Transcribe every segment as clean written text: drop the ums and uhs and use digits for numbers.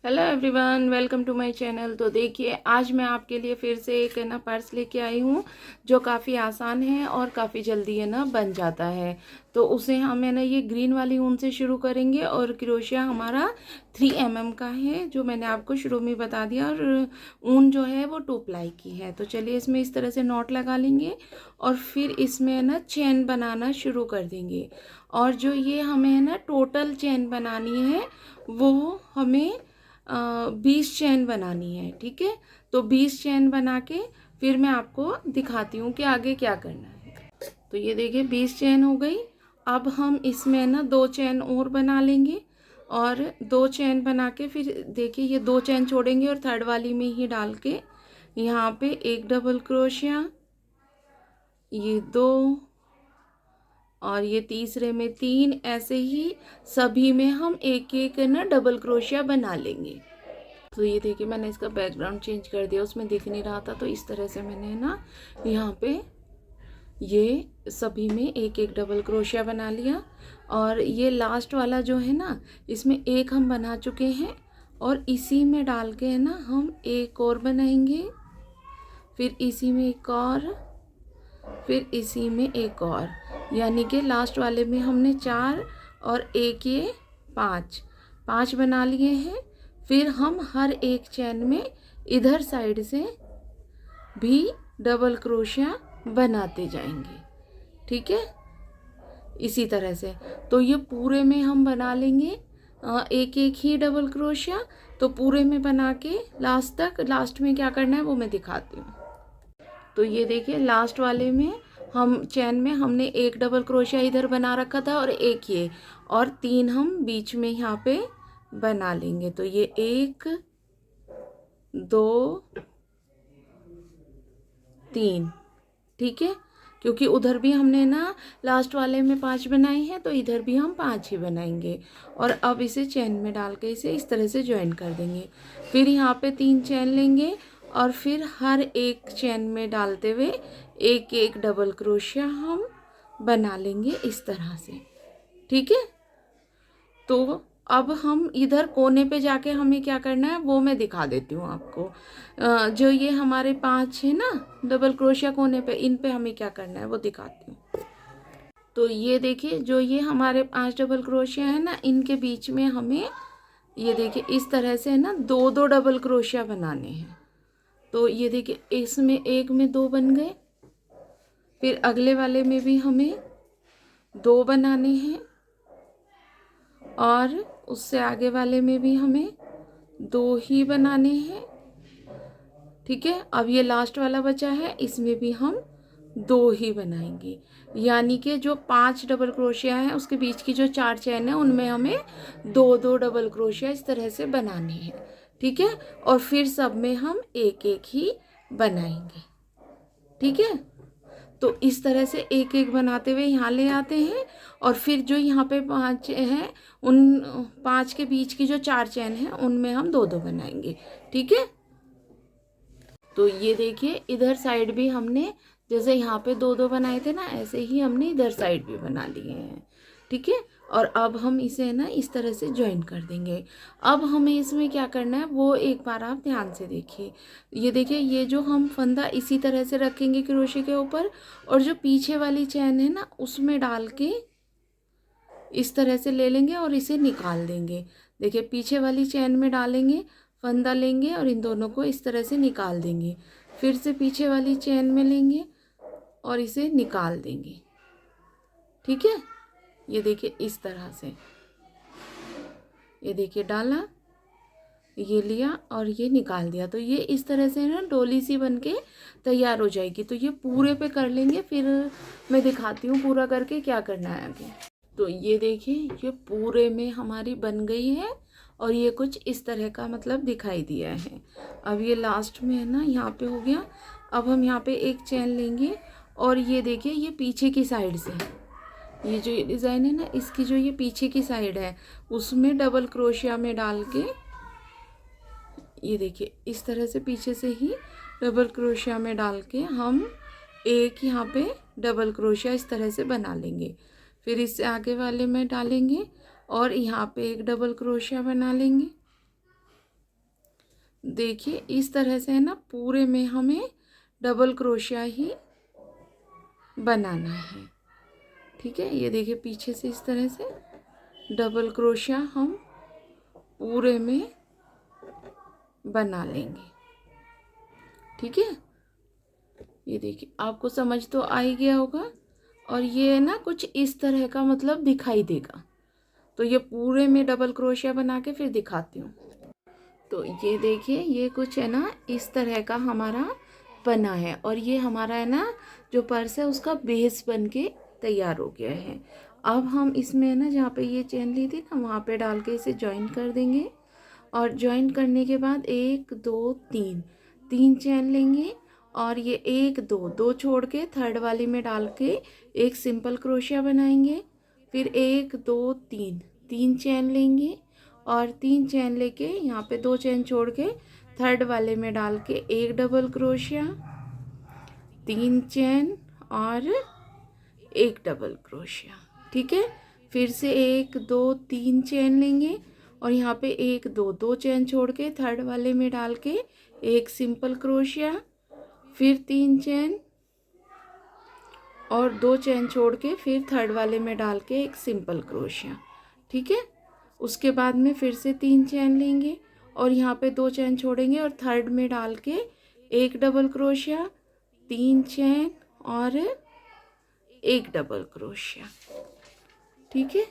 Hello everyone, welcome to my channel. तो देखिए, आज मैं आपके लिए फिर से एक पर्स लेके आई हूँ जो काफ़ी आसान है और काफ़ी जल्दी बन जाता है। तो उसे हम ये ग्रीन वाली ऊन से शुरू करेंगे और क्रोशिया हमारा 3 mm का है, जो मैंने आपको शुरू में बता दिया। और ऊन जो है वो 2 प्लाई की है। तो चलिए इसमें इस तरह से नॉट लगा लेंगे और फिर इसमें चेन बनाना शुरू कर देंगे। और जो ये हमें टोटल चेन बनानी है वो हमें 20 चेन बनानी है। ठीक है, तो 20 चेन बना के फिर मैं आपको दिखाती हूँ कि आगे क्या करना है। तो ये देखिए 20 चेन हो गई। अब हम इसमें 2 चेन और बना लेंगे और 2 चेन बना के फिर देखिए ये 2 चेन छोड़ेंगे और थर्ड वाली में ही डाल के यहाँ पे एक डबल क्रोशिया, ये 2 और ये तीसरे में 3, ऐसे ही सभी में हम एक एक डबल क्रोशिया बना लेंगे। तो ये देखिए मैंने इसका बैकग्राउंड चेंज कर दिया, उसमें दिख नहीं रहा था। तो इस तरह से मैंने यहाँ पे ये सभी में एक एक डबल क्रोशिया बना लिया। और ये लास्ट वाला जो है इसमें एक हम बना चुके हैं और इसी में डाल के हम एक और बनाएंगे, फिर इसी में एक और, फिर इसी में एक और, यानी कि लास्ट वाले में हमने 4 और एक ये 5 बना लिए हैं। फिर हम हर एक चेन में इधर साइड से भी डबल क्रोशिया बनाते जाएंगे। ठीक है, इसी तरह से। तो ये पूरे में हम बना लेंगे एक एक ही डबल क्रोशिया। तो पूरे में बना के लास्ट में क्या करना है वो मैं दिखाती हूँ। तो ये देखिए लास्ट वाले में हम चेन में हमने एक डबल क्रोशिया इधर बना रखा था और एक ये, और 3 हम बीच में यहाँ पे बना लेंगे। तो ये 1 2 3, ठीक है, क्योंकि उधर भी हमने लास्ट वाले में 5 बनाए हैं तो इधर भी हम 5 ही बनाएंगे। और अब इसे चेन में डाल के इसे इस तरह से ज्वाइन कर देंगे। फिर यहाँ पे 3 चेन लेंगे और फिर हर एक चेन में डालते हुए एक एक डबल क्रोशिया हम बना लेंगे इस तरह से। ठीक है, तो अब हम इधर कोने पे जाके हमें क्या करना है वो मैं दिखा देती हूँ आपको। जो ये हमारे 5 है डबल क्रोशिया कोने पे, इन पे हमें क्या करना है वो दिखाती हूँ। तो ये देखिए जो ये हमारे 5 डबल क्रोशिया है इनके बीच में हमें ये देखिए इस तरह से 2 डबल क्रोशिया बनाने हैं। तो ये देखिए इसमें एक में 2 बन गए, फिर अगले वाले में भी हमें 2 बनाने हैं और उससे आगे वाले में भी हमें 2 ही बनाने हैं। ठीक है, अब ये लास्ट वाला बचा है, इसमें भी हम 2 ही बनाएंगे। यानी कि जो 5 डबल क्रोशिया है उसके बीच की जो 4 चैन है उनमें हमें 2 डबल क्रोशिया इस तरह से बनाने हैं। ठीक है, और फिर सब में हम एक एक ही बनाएंगे। ठीक है, तो इस तरह से एक एक बनाते हुए यहाँ ले आते हैं और फिर जो यहाँ पे 5 हैं उन 5 के बीच की जो 4 चैन है उनमें हम 2 बनाएंगे। ठीक है, तो ये देखिए इधर साइड भी हमने जैसे यहाँ पे 2 बनाए थे ऐसे ही हमने इधर साइड भी बना लिए हैं। ठीक है, और अब हम इसे इस तरह से ज्वाइन कर देंगे। अब हमें इसमें क्या करना है वो एक बार आप ध्यान से देखिए। ये देखिए ये जो हम फंदा इसी तरह से रखेंगे क्रोशे के ऊपर, और जो पीछे वाली चैन है उसमें डाल के इस तरह से ले लेंगे और इसे निकाल देंगे। देखिए पीछे वाली चैन में डालेंगे, फंदा लेंगे और इन दोनों को इस तरह से निकाल देंगे। फिर से पीछे वाली चैन में लेंगे और इसे निकाल देंगे। ठीक है, ये देखिए इस तरह से, ये देखिए डाला, ये लिया और ये निकाल दिया। तो ये इस तरह से डोली सी बन के तैयार हो जाएगी। तो ये पूरे पे कर लेंगे, फिर मैं दिखाती हूँ पूरा करके क्या करना है आगे। तो ये देखिए ये पूरे में हमारी बन गई है और ये कुछ इस तरह का मतलब दिखाई दिया है। अब ये लास्ट में है यहाँ पे हो गया। अब हम यहाँ पे एक चैन लेंगे और ये देखिए ये पीछे की साइड से, ये जो ये डिज़ाइन है इसकी जो ये पीछे की साइड है उसमें डबल क्रोशिया में डाल के ये देखिए इस तरह से पीछे से ही डबल क्रोशिया में डाल के हम एक यहाँ पे डबल क्रोशिया इस तरह से बना लेंगे। फिर इससे आगे वाले में डालेंगे और यहाँ पे एक डबल क्रोशिया बना लेंगे। देखिए इस तरह से है ना, पूरे में हमें डबल क्रोशिया ही बनाना है। ठीक है, ये देखिए पीछे से इस तरह से डबल क्रोशिया हम पूरे में बना लेंगे। ठीक है, ये देखिए आपको समझ तो आ ही गया होगा। और ये ना कुछ इस तरह का मतलब दिखाई देगा। तो ये पूरे में डबल क्रोशिया बना के फिर दिखाती हूँ। तो ये देखिए ये कुछ है ना इस तरह का हमारा बना है। और ये हमारा है ना जो पर्स है उसका बेस बन के तैयार हो गया है। अब हम इसमें है ना जहाँ पे ये चेन ली थी ना वहाँ पे डाल के इसे ज्वाइन कर देंगे। और ज्वाइन करने के बाद 1 2 3 3 चेन लेंगे। और ये 1 2 2 छोड़ के थर्ड वाली में डाल के एक सिंपल क्रोशिया बनाएंगे। फिर 1 2 3 3 चेन लेंगे और 3 चेन लेके यहाँ पे 2 चेन छोड़ के थर्ड वाले में डाल के एक डबल क्रोशिया, 3 चेन और एक डबल क्रोशिया। ठीक है, फिर से 1 2 3 चेन लेंगे और यहाँ पे 1 2 2 चेन छोड़ के थर्ड वाले में डाल के एक सिंपल क्रोशिया, फिर 3 चेन और 2 चेन छोड़ के फिर थर्ड वाले में डाल के एक सिंपल क्रोशिया। ठीक है, उसके बाद में फिर से 3 चेन लेंगे और यहाँ पे 2 चेन छोड़ेंगे और थर्ड में डाल के एक डबल क्रोशिया, 3 चेन और एक डबल क्रोशिया। ठीक है,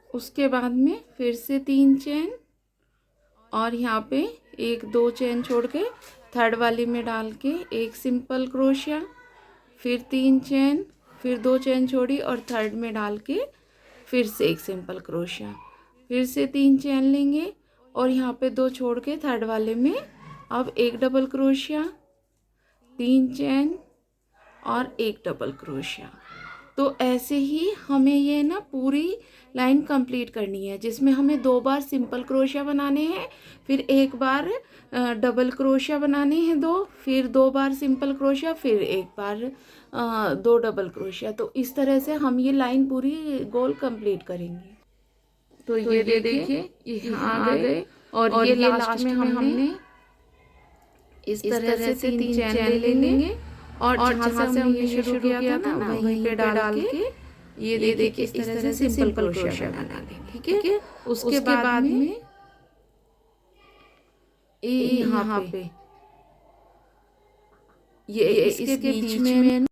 उसके बाद में फिर से 3 चेन और यहाँ पे 1 2 चेन छोड़ के थर्ड वाली में डाल के एक सिंपल क्रोशिया, फिर 3 चेन, फिर 2 चेन छोड़ी और थर्ड में डाल के फिर से एक सिंपल क्रोशिया, फिर से 3 चेन लेंगे और यहाँ पे 2 छोड़ के थर्ड वाले में अब एक डबल क्रोशिया, 3 चेन और एक डबल क्रोशिया। तो ऐसे ही हमें ये ना पूरी लाइन कंप्लीट करनी है, जिसमें हमें 2 बार सिंपल क्रोशिया बनाने हैं, फिर एक बार डबल क्रोशिया बनाने हैं 2, फिर 2 बार सिंपल क्रोशिया, फिर एक बार 2 डबल क्रोशिया। तो इस तरह से हम ये लाइन पूरी गोल कंप्लीट करेंगे। तो ये देखिए यहाँ आ गए और ये लास्ट में हमने इस तरह से 3 चैन ले लेंगे और जहाँ से हमने शुरू किया था ना वहीं पे डाल के ये देखिए इस तरह से सिंपल क्रोशिया बना लेंगे। ठीक है, उसके बाद में यहाँ पे ये इसके बीच में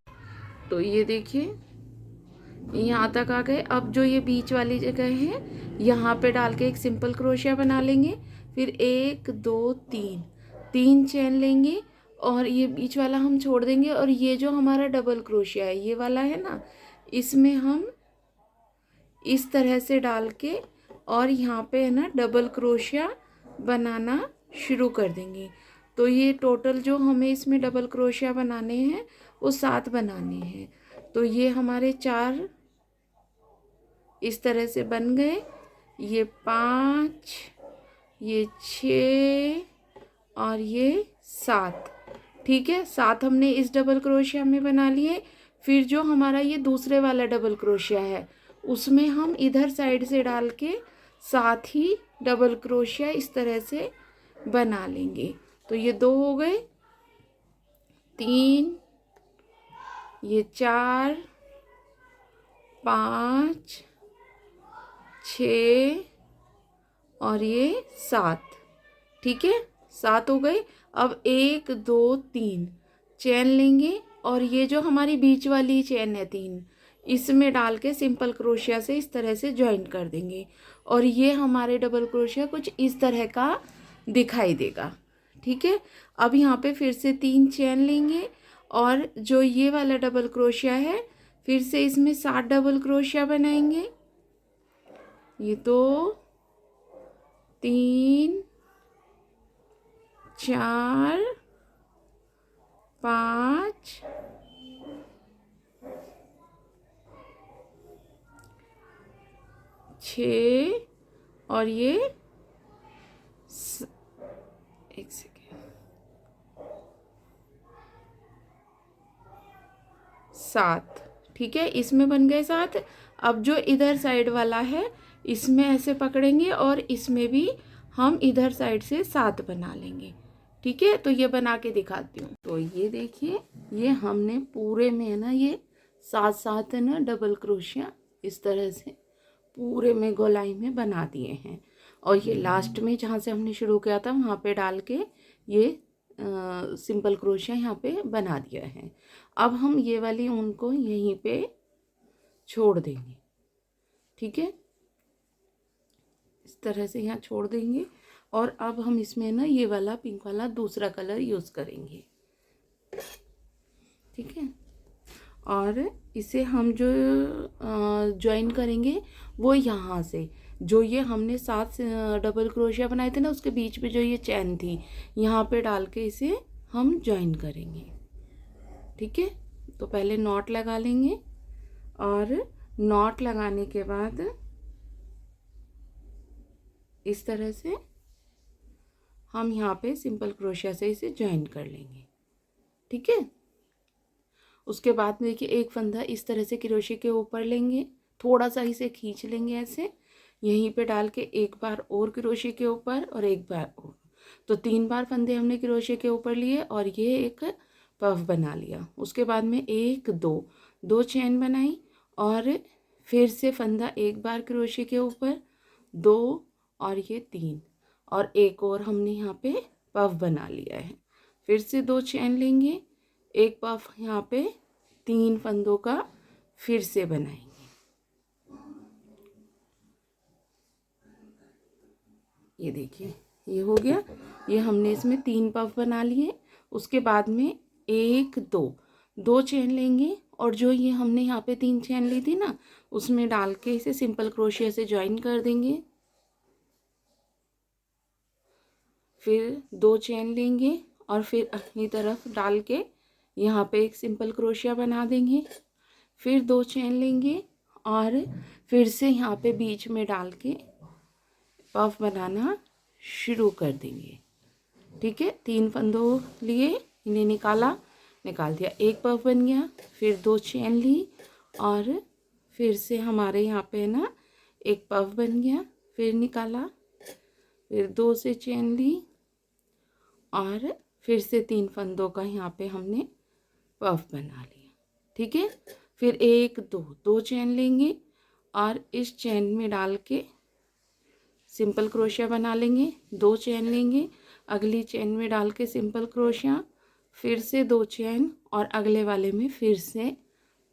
तो ये देखिए यहाँ तक आ गए। अब जो ये बीच वाली जगह है यहाँ पे डाल के एक सिंपल क्रोशिया बना लेंगे, फिर 1 2 3 चेन लेंगे और ये बीच वाला हम छोड़ देंगे। और ये जो हमारा डबल क्रोशिया है ये वाला है ना, इसमें हम इस तरह से डाल के और यहाँ पे है ना डबल क्रोशिया बनाना शुरू कर देंगे। तो ये टोटल जो हमें इसमें डबल क्रोशिया बनाने हैं वो 7 बनाने हैं। तो ये हमारे 4 इस तरह से बन गए, ये 5, ये 6 और ये 7। ठीक है, 7 हमने इस डबल क्रोशिया में बना लिए। फिर जो हमारा ये दूसरे वाला डबल क्रोशिया है उसमें हम इधर साइड से डाल के 7 ही डबल क्रोशिया इस तरह से बना लेंगे। तो ये 2 हो गए, 3, ये 4 5 6 और ये 7। ठीक है, 7 हो गए। अब 1 2 3 चेन लेंगे और ये जो हमारी बीच वाली चेन है 3 इसमें डाल के सिंपल क्रोशिया से इस तरह से ज्वाइन कर देंगे और ये हमारे डबल क्रोशिया कुछ इस तरह का दिखाई देगा। ठीक है, अब यहाँ पे फिर से 3 चेन लेंगे और जो ये वाला डबल क्रोशिया है फिर से इसमें 7 डबल क्रोशिया बनाएंगे। ये 2 3 4 5 6 और ये एक सेकेंड 7। ठीक है, इसमें बन गए 7। अब जो इधर साइड वाला है इसमें ऐसे पकड़ेंगे और इसमें भी हम इधर साइड से 7 बना लेंगे। ठीक है, तो ये बना के दिखाती हूँ। तो ये देखिए, ये हमने पूरे में है ना ये 7 है ना डबल क्रोशिया इस तरह से पूरे में गोलाई में बना दिए हैं। और ये लास्ट में जहाँ से हमने शुरू किया था वहाँ पे डाल के ये सिंपल क्रोशिया यहाँ पे बना दिया है। अब हम ये वाली ऊन को यहीं पे छोड़ देंगे। ठीक है, इस तरह से यहाँ छोड़ देंगे। और अब हम इसमें ना ये वाला पिंक वाला दूसरा कलर यूज़ करेंगे। ठीक है, और इसे हम जो ज्वाइन करेंगे वो यहाँ से, जो ये हमने 7 डबल क्रोशिया बनाए थे ना उसके बीच में जो ये चैन थी यहाँ पे डाल के इसे हम ज्वाइन करेंगे। ठीक है, तो पहले नॉट लगा लेंगे और नॉट लगाने के बाद इस तरह से हम यहाँ पे सिंपल क्रोशिया से इसे ज्वाइन कर लेंगे। ठीक है, उसके बाद में देखिए एक फंदा इस तरह से क्रोशिया के ऊपर लेंगे, थोड़ा सा इसे खींच लेंगे ऐसे, यहीं पे डाल के एक बार और क्रोशिया के ऊपर और एक बार और, तो 3 बार फंदे हमने क्रोशिया के ऊपर लिए और ये एक पफ बना लिया। उसके बाद में 1 2 चैन बनाई और फिर से फंदा एक बार क्रोशिया के ऊपर 2 और ये 3 और एक और हमने यहाँ पे पफ बना लिया है। फिर से 2 चैन लेंगे, एक पफ यहाँ पे 3 फंदों का फिर से बनाएंगे। ये देखिए ये हो गया, ये हमने इसमें 3 पफ बना लिए। उसके बाद में 1 2 चैन लेंगे और जो ये हमने यहाँ पे 3 चैन ली थी ना उसमें डाल के इसे सिंपल क्रोशिया से ज्वाइन कर देंगे। फिर 2 चैन लेंगे और फिर अपनी तरफ डाल के यहाँ पे एक सिंपल क्रोशिया बना देंगे। फिर 2 चैन लेंगे और फिर से यहाँ पे बीच में डाल के पफ बनाना शुरू कर देंगे। ठीक है, 3 फंदों लिए, इन्हें निकाल दिया, एक पफ बन गया। फिर 2 चैन ली और फिर से हमारे यहाँ पे ना एक पफ बन गया, फिर निकाला, फिर 2 से चैन ली और फिर से 3 फंदों का यहाँ पे हमने पफ बना लिया। ठीक है, फिर 1 2 चैन लेंगे और इस चैन में डाल के सिंपल क्रोशिया बना लेंगे। 2 चैन लेंगे, अगली चैन में डाल के सिंपल क्रोशिया, फिर से 2 चैन और अगले वाले में फिर से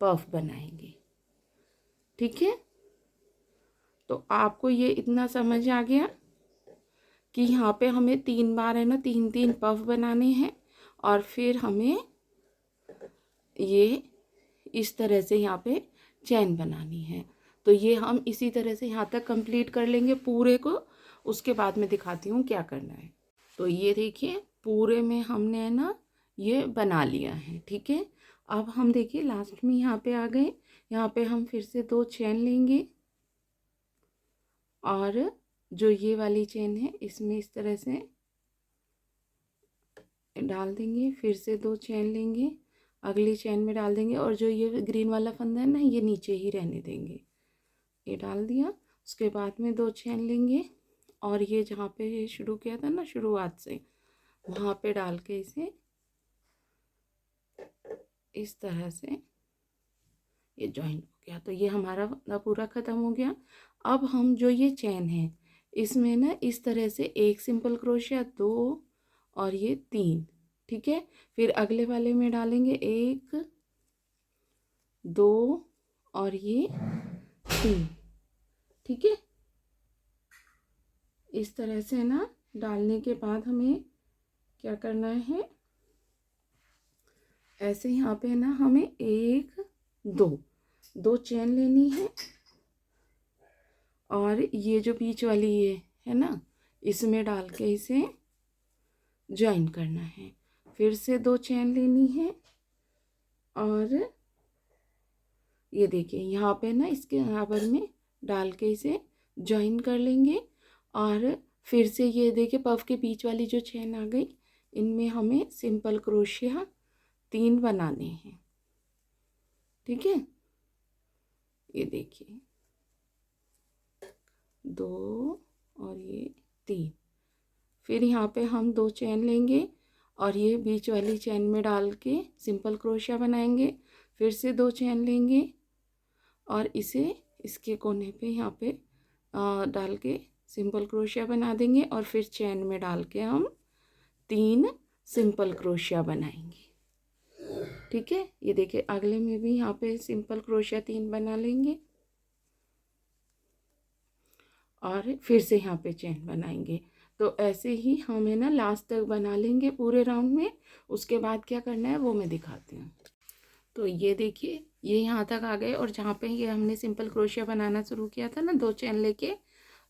पफ बनाएंगे। ठीक है, तो आपको ये इतना समझ आ गया कि यहाँ पे हमें 3 बार है ना 3 पफ बनाने हैं और फिर हमें ये इस तरह से यहाँ पे चैन बनानी है। तो ये हम इसी तरह से यहाँ तक कंप्लीट कर लेंगे पूरे को, उसके बाद में दिखाती हूँ क्या करना है। तो ये देखिए पूरे में हमने है ना ये बना लिया है। ठीक है, अब हम देखिए लास्ट में यहाँ पे आ गए, यहाँ पे हम फिर से 2 चैन लेंगे और जो ये वाली चैन है इसमें इस तरह से डाल देंगे, फिर से 2 चैन लेंगे, अगली चैन में डाल देंगे और जो ये ग्रीन वाला फंदा है ना ये नीचे ही रहने देंगे। ये डाल दिया, उसके बाद में 2 चैन लेंगे और ये जहाँ पे शुरू किया था ना शुरुआत से वहाँ पे डाल के इसे इस तरह से ये जॉइन हो गया। तो ये हमारा पूरा ख़त्म हो गया। अब हम जो ये चैन है इसमें ना इस तरह से एक सिंपल क्रोशिया, 2 और ये 3। ठीक है, फिर अगले वाले में डालेंगे 1 2 और ये 3। ठीक है, इस तरह से ना डालने के बाद हमें क्या करना है, ऐसे यहाँ पे ना हमें 1 2 चैन लेनी है और ये जो बीच वाली ये है ना इसमें डाल के इसे ज्वाइन करना है। फिर से 2 चैन लेनी है और ये देखिए यहाँ पे ना इसके बराबर में डाल के इसे ज्वाइन कर लेंगे और फिर से ये देखिए पफ के बीच वाली जो चैन आ गई, इनमें हमें सिंपल क्रोशिया 3 बनाने हैं। ठीक है, ये देखिए 2 और ये 3। फिर यहाँ पे हम 2 चेन लेंगे और ये बीच वाली चेन में डाल के सिंपल क्रोशिया बनाएंगे। फिर से 2 चेन लेंगे और इसे इसके कोने पे यहाँ पे डाल के सिंपल क्रोशिया बना देंगे और फिर चेन में डाल के हम 3 सिंपल क्रोशिया बनाएंगे। ठीक है, ये देखिए अगले में भी यहाँ पे सिंपल क्रोशिया 3 बना लेंगे और फिर से यहाँ पे चेन बनाएंगे। तो ऐसे ही हमें ना लास्ट तक बना लेंगे पूरे राउंड में। उसके बाद क्या करना है वो मैं दिखाती हूँ। तो ये देखिए ये यहाँ तक आ गए और जहाँ पे ये हमने सिंपल क्रोशिया बनाना शुरू किया था ना 2 चेन लेके,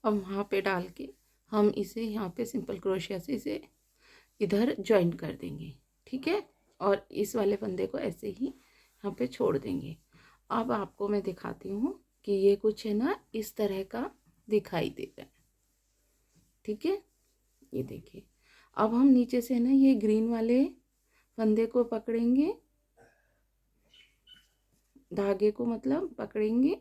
अब वहाँ पे डाल के हम इसे यहाँ पे सिंपल क्रोशिया से इसे इधर जॉइन कर देंगे। ठीक है, और इस वाले फंदे को ऐसे ही यहाँ पे छोड़ देंगे। अब आपको मैं दिखाती हूँ कि ये कुछ है ना इस तरह का दिखाई दे रहा है। ठीक है, ये देखिए अब हम नीचे से ना ये ग्रीन वाले फंदे को पकड़ेंगे, धागे को मतलब पकड़ेंगे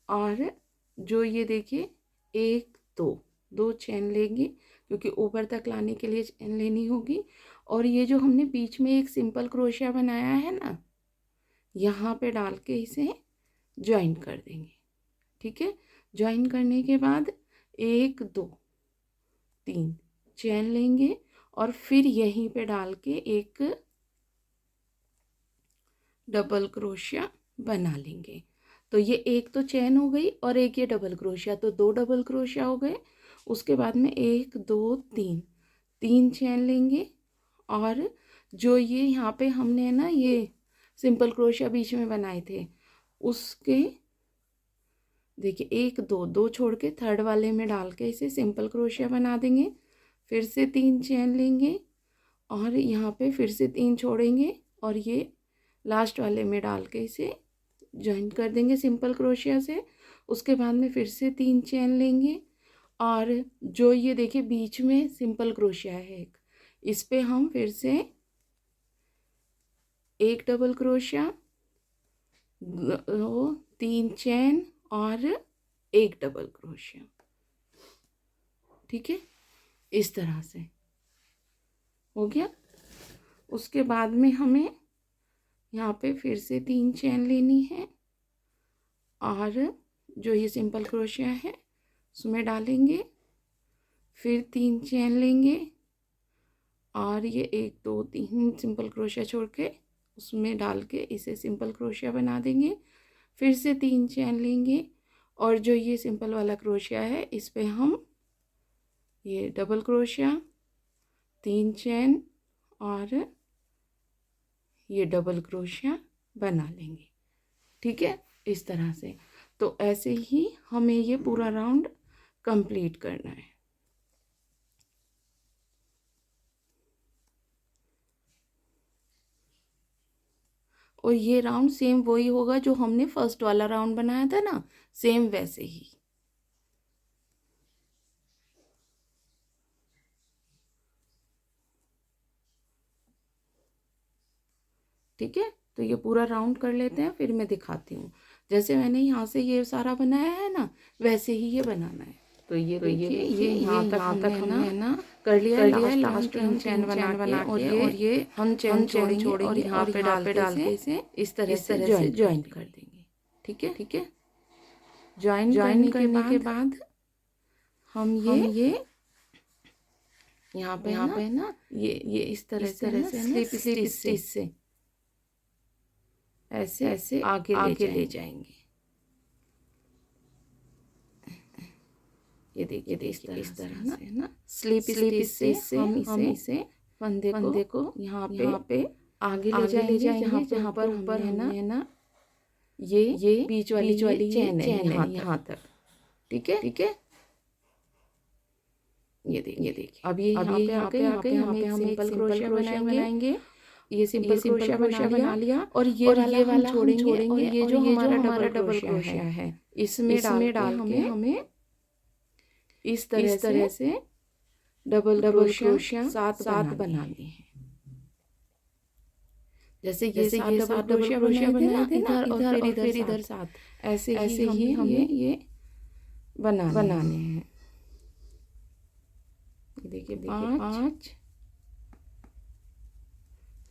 और जो ये देखिए 1 2 चेन लेंगे क्योंकि ऊपर तक लाने के लिए चेन लेनी होगी। और ये जो हमने बीच में एक सिंपल क्रोशिया बनाया है ना, यहाँ पे डाल के इसे ज्वाइन कर देंगे। ठीक है, ज्वाइन करने के बाद 1 2 3 चेन लेंगे और फिर यहीं पे डाल के एक डबल क्रोशिया बना लेंगे। तो ये एक तो चेन हो गई और एक ये डबल क्रोशिया, तो 2 डबल क्रोशिया हो गए। उसके बाद में 1 2 3 चेन लेंगे और जो ये यहाँ पे हमने ना ये सिंपल क्रोशिया बीच में बनाए थे उसके देखिए 1 2 छोड़ के थर्ड वाले में डाल के इसे सिंपल क्रोशिया बना देंगे। फिर से 3 चेन लेंगे और यहाँ पे फिर से 3 छोड़ेंगे और ये लास्ट वाले में डाल के इसे ज्वाइन कर देंगे सिंपल क्रोशिया से। उसके बाद में फिर से 3 चेन लेंगे और जो ये देखिए बीच में सिंपल क्रोशिया है एक, इस पे हम फिर से एक डबल क्रोशिया, 3 चेन और एक डबल क्रोशिया। ठीक है, इस तरह से हो गया। उसके बाद में हमें यहाँ पे फिर से 3 चेन लेनी है और जो ये सिंपल क्रोशिया है उसमें डालेंगे, फिर 3 चेन लेंगे और ये 1 2 3 सिंपल क्रोशिया छोड़ के उसमें डाल के इसे सिंपल क्रोशिया बना देंगे। फिर से 3 चेन लेंगे और जो ये सिंपल वाला क्रोशिया है इस पे हम ये डबल क्रोशिया, 3 चेन और ये डबल क्रोशिया बना लेंगे। ठीक है, इस तरह से। तो ऐसे ही हमें ये पूरा राउंड कंप्लीट करना है। और ये राउंड सेम वही होगा जो हमने फर्स्ट वाला राउंड बनाया था ना, सेम वैसे ही। ठीक है, तो ये पूरा राउंड कर लेते हैं फिर मैं दिखाती हूँ। जैसे मैंने यहाँ से ये सारा बनाया है ना वैसे ही ये बनाना है। तो ये यहाँ तक हमने ना कर लिया है। लास्ट में हम चैन बना के और ये हम चैन छोड़ेंगे और यहाँ पे डाल के इसे इस तरह से ज्वाइन कर देंगे। ठीक है, ज्वाइन करने के बाद हम ये यहाँ पे ना ये इस तरह से स्लिप स्टिच से ऐसे आगे ले जाएंगे। ये देखिए इस तरह से ना स्लिप स्टिच से हम इसे फंदे को यहाँ पे आगे ले जाएंगे जहाँ पर ऊपर है ना ये बीच वाली चैन है यहाँ तक। ठीक है, ये देखिए अब ये यहाँ पे हम एक सिंपल क्रोशिया बनाएंगे। ये सिंपल क्रोशिया बना लिया और ये वाला छोड़ेंगे और ये जो हमारा डबल क्रोशिया है इसमें डाल के हमें इस तरह से डबल क्रोशिया सात बनाने हैं। जैसे ये सात डबल क्रोशिया बनाए थे ना इधर और फिर इधर सात, ऐसे ही हमें ये बनाने हैं। देखिए 5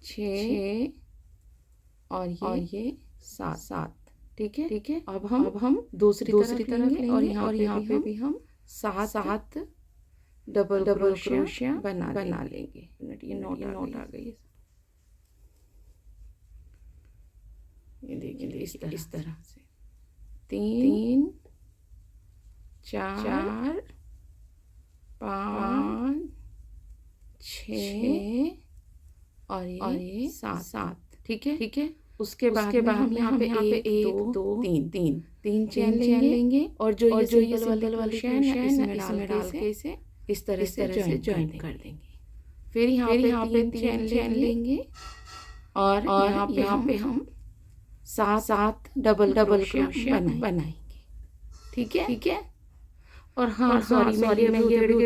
6 और ये 7। ठीक है। अब हम दूसरी तरफ लेंगे और यहाँ पे भी हम 7 डबल क्रोशिया बना लेंगे। ये नोट आ गई। ये देखिए इस तरह से 3 4 5 6 और ये 7। ठीक है। उसके बाद हम यहाँ पे 1 2 3 चेन लेंगे और जो ये सिंपल वाली चेन है इसमें डाल के इसे इस तरह से जॉइन कर देंगे। फिर यहाँ पे 3 चेन लेंगे और यहाँ पे हम 7 डबल क्रोशिया बनाएंगे। ठीक है। और हाँ सॉरी मैं ये करूँगी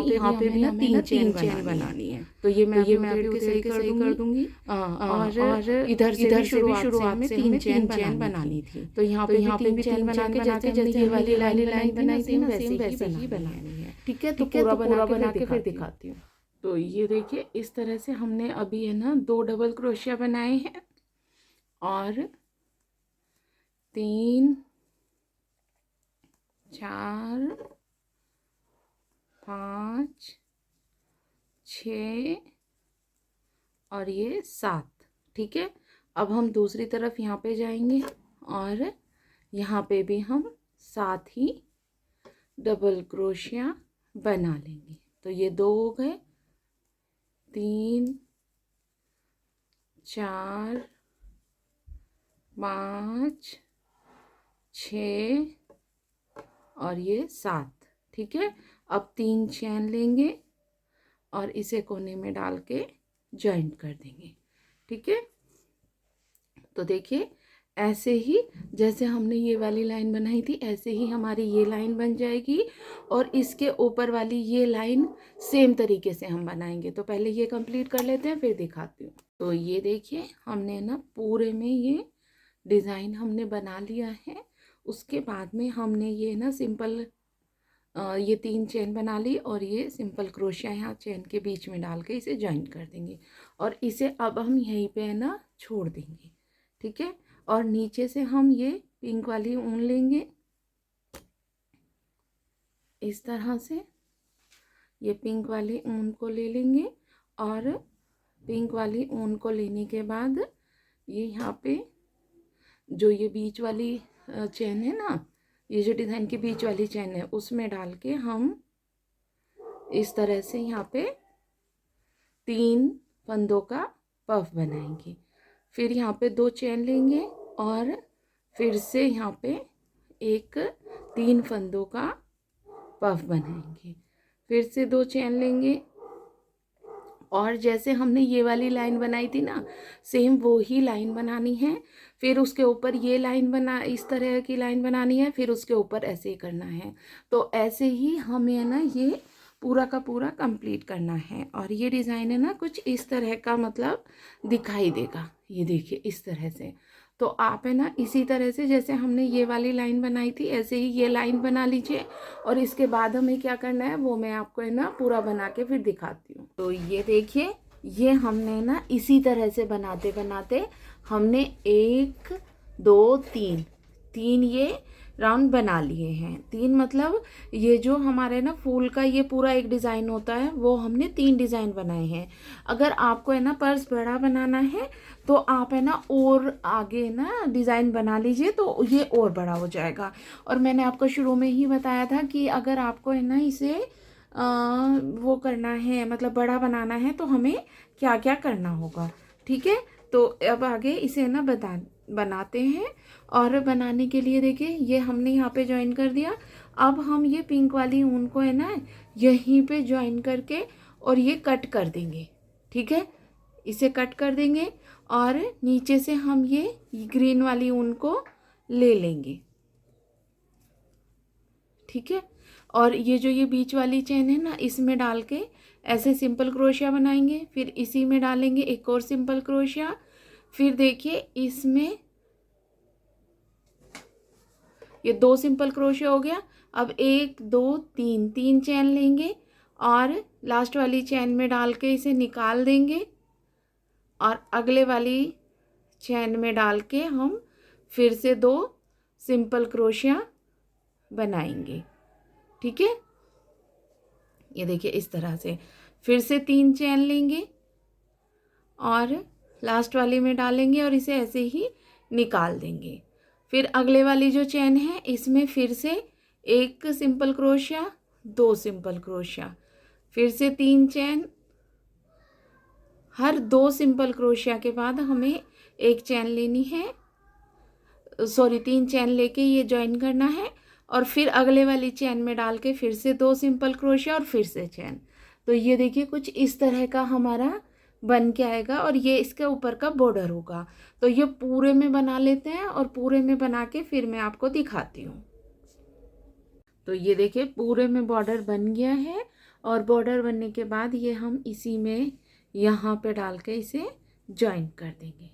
यहाँ पे भी ना 3 चेन बनानी है। तो ये मैं आपको सही कर दूंगी। और इधर से शुरुआत में 3 चेन बनानी थी। तो यहाँ पे भी चेन बना के जैसे ये वाली लाइन बनाई थी ना वैसे ही बनानी है। ठीक है। तो पूरा बना के फिर दिखाती हूँ। तो ये देखिए इस तरह से हमने अभी है ना 2 डबल क्रोशिया बनाए हैं और 3 4 5 6 और ये 7। ठीक है। अब हम दूसरी तरफ यहाँ पे जाएंगे और यहाँ पे भी हम 7 ही डबल क्रोशिया बना लेंगे। तो ये 2 हो गए, 3 4 5 6 और ये 7। ठीक है। अब 3 चेन लेंगे और इसे कोने में डाल के जॉइंट कर देंगे। ठीक है। तो देखिए ऐसे ही जैसे हमने ये वाली लाइन बनाई थी ऐसे ही हमारी ये लाइन बन जाएगी और इसके ऊपर वाली ये लाइन सेम तरीके से हम बनाएंगे। तो पहले ये कंप्लीट कर लेते हैं फिर दिखाती हूँ। तो ये देखिए हमने ना पूरे में ये डिज़ाइन हमने बना लिया है। उसके बाद में हमने ये ना सिंपल ये 3 चेन बना ली और ये सिंपल क्रोशिया यहाँ चेन के बीच में डाल के इसे जॉइन कर देंगे और इसे अब हम यहीं पे है ना छोड़ देंगे। ठीक है। और नीचे से हम ये पिंक वाली ऊन लेंगे इस तरह से। ये पिंक वाली ऊन को ले लेंगे और पिंक वाली ऊन को लेने के बाद ये यहाँ पे जो ये बीच वाली चेन है ना, ये जो डिज़ाइन की बीच वाली चेन है उसमें डाल के हम इस तरह से यहाँ पे 3 फंदों का पफ बनाएंगे। फिर यहाँ पे 2 चेन लेंगे और फिर से यहाँ पे 3 फंदों का पफ बनाएंगे। फिर से 2 चेन लेंगे और जैसे हमने ये वाली लाइन बनाई थी ना सेम वो ही लाइन बनानी है। फिर उसके ऊपर ये लाइन इस तरह की लाइन बनानी है। फिर उसके ऊपर ऐसे ही करना है। तो ऐसे ही हमें ना ये पूरा का पूरा कंप्लीट करना है। और ये डिज़ाइन है ना कुछ इस तरह का मतलब दिखाई देगा। ये देखिए इस तरह से। तो आप है ना इसी तरह से जैसे हमने ये वाली लाइन बनाई थी ऐसे ही ये लाइन बना लीजिए और इसके बाद हमें क्या करना है वो मैं आपको है ना पूरा बना के फिर दिखाती हूँ। तो ये देखिए ये हमने ना इसी तरह से बनाते बनाते हमने 1 2 3 ये राउंड बना लिए हैं। 3 मतलब ये जो हमारे ना फूल का ये पूरा एक डिज़ाइन होता है वो हमने 3 डिज़ाइन बनाए हैं। अगर आपको है ना पर्स बड़ा बनाना है तो आप है ना और आगे ना डिज़ाइन बना लीजिए तो ये और बड़ा हो जाएगा। और मैंने आपको शुरू में ही बताया था कि अगर आपको है ना इसे वो करना है मतलब बड़ा बनाना है तो हमें क्या क्या करना होगा। ठीक है। तो अब आगे इसे ना बनाते हैं। और बनाने के लिए देखिए ये हमने यहाँ पे ज्वाइन कर दिया। अब हम ये पिंक वाली ऊन को है ना यहीं पे ज्वाइन करके और ये कट कर देंगे। ठीक है। इसे कट कर देंगे और नीचे से हम ये ग्रीन वाली ऊन को ले लेंगे। ठीक है। और ये जो ये बीच वाली चेन है ना इसमें डाल के ऐसे सिंपल क्रोशिया बनाएंगे। फिर इसी में डालेंगे एक और सिंपल क्रोशिया। फिर देखिए इसमें ये 2 सिंपल क्रोशिया हो गया। अब 1 2 3 3 चैन लेंगे और लास्ट वाली चैन में डाल के इसे निकाल देंगे और अगले वाली चैन में डाल के हम फिर से 2 सिंपल क्रोशिया बनाएंगे। ठीक है, ये देखिए इस तरह से फिर से 3 चैन लेंगे और लास्ट वाली में डालेंगे और इसे ऐसे ही निकाल देंगे। फिर अगले वाली जो चैन है इसमें फिर से 1 सिंपल क्रोशिया, 2 सिंपल क्रोशिया, फिर से 3 चैन। हर 2 सिंपल क्रोशिया के बाद हमें 1 चैन लेनी है, 3 चैन लेके ये ज्वाइन करना है और फिर अगले वाली चैन में डाल के फिर से 2 सिंपल क्रोशिया और फिर से चैन। तो ये देखिए कुछ इस तरह का हमारा बन के आएगा और ये इसके ऊपर का बॉर्डर होगा। तो ये पूरे में बना लेते हैं और पूरे में बना के फिर मैं आपको दिखाती हूँ। तो ये देखिए पूरे में बॉर्डर बन गया है और बॉर्डर बनने के बाद ये हम इसी में यहाँ पे डाल के इसे ज्वाइन कर देंगे।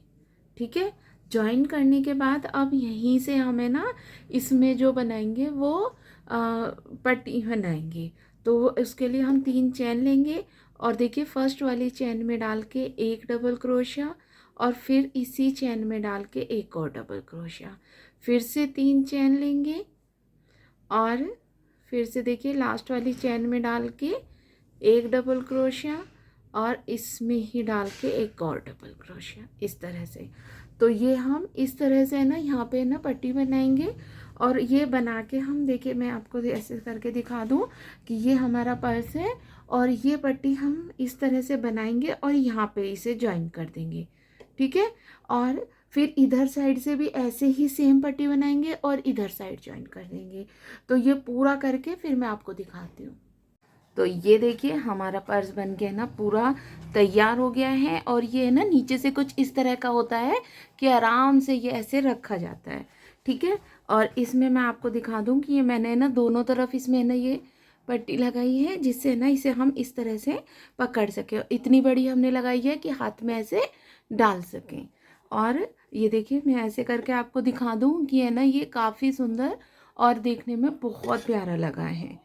ठीक है, ज्वाइन करने के बाद अब यहीं से हमें ना इसमें जो बनाएंगे वो पट्टी बनाएंगे। तो उसके लिए हम 3 चैन लेंगे और देखिए फर्स्ट वाली चैन में डाल के 1 डबल क्रोशिया और फिर इसी चैन में डाल के 1 और डबल क्रोशिया, फिर से 3 चैन लेंगे और फिर से देखिए लास्ट वाली चैन में डाल के 1 डबल क्रोशिया और इसमें ही डाल के 1 और डबल क्रोशिया, इस तरह से। तो ये हम इस तरह से ना यहाँ पे ना पट्टी बनाएंगे और ये बना के हम देखिए मैं आपको ऐसे करके दिखा दूँ कि ये हमारा पर्स है और ये पट्टी हम इस तरह से बनाएंगे और यहाँ पे इसे ज्वाइन कर देंगे। ठीक है, और फिर इधर साइड से भी ऐसे ही सेम पट्टी बनाएंगे और इधर साइड ज्वाइन कर देंगे। तो ये पूरा करके फिर मैं आपको दिखाती हूँ। तो ये देखिए हमारा पर्स बन के ना पूरा तैयार हो गया है और ये ना नीचे से कुछ इस तरह का होता है कि आराम से ये ऐसे रखा जाता है। ठीक है, और इसमें मैं आपको दिखा दूं कि ये मैंने ना दोनों तरफ इसमें ना ये पट्टी लगाई है जिससे ना इसे हम इस तरह से पकड़ सकें। इतनी बड़ी हमने लगाई है कि हाथ में ऐसे डाल सकें। और ये देखिए मैं ऐसे करके आपको दिखा दूं कि है ना ये काफ़ी सुंदर और देखने में बहुत प्यारा लगा है।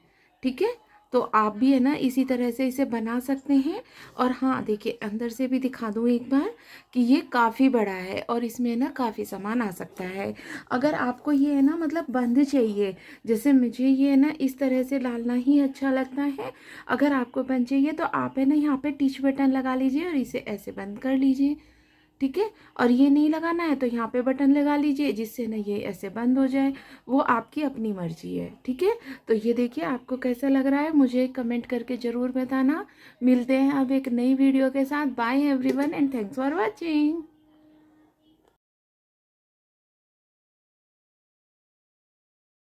ठीक है, तो आप भी है ना इसी तरह से इसे बना सकते हैं। और हाँ देखिए अंदर से भी दिखा दूँ एक बार कि ये काफ़ी बड़ा है और इसमें ना काफ़ी सामान आ सकता है। अगर आपको ये है ना मतलब बंद चाहिए, जैसे मुझे ये ना इस तरह से डालना ही अच्छा लगता है, अगर आपको बंद चाहिए तो आप है ना यहाँ पे टिच बटन लगा लीजिए और इसे ऐसे बंद कर लीजिए। ठीक है, और ये नहीं लगाना है तो यहाँ पे बटन लगा लीजिए जिससे ना ये ऐसे बंद हो जाए, वो आपकी अपनी मर्जी है। ठीक है, तो ये देखिए आपको कैसा लग रहा है मुझे कमेंट करके ज़रूर बताना। मिलते हैं अब एक नई वीडियो के साथ। Bye everyone and thanks for watching.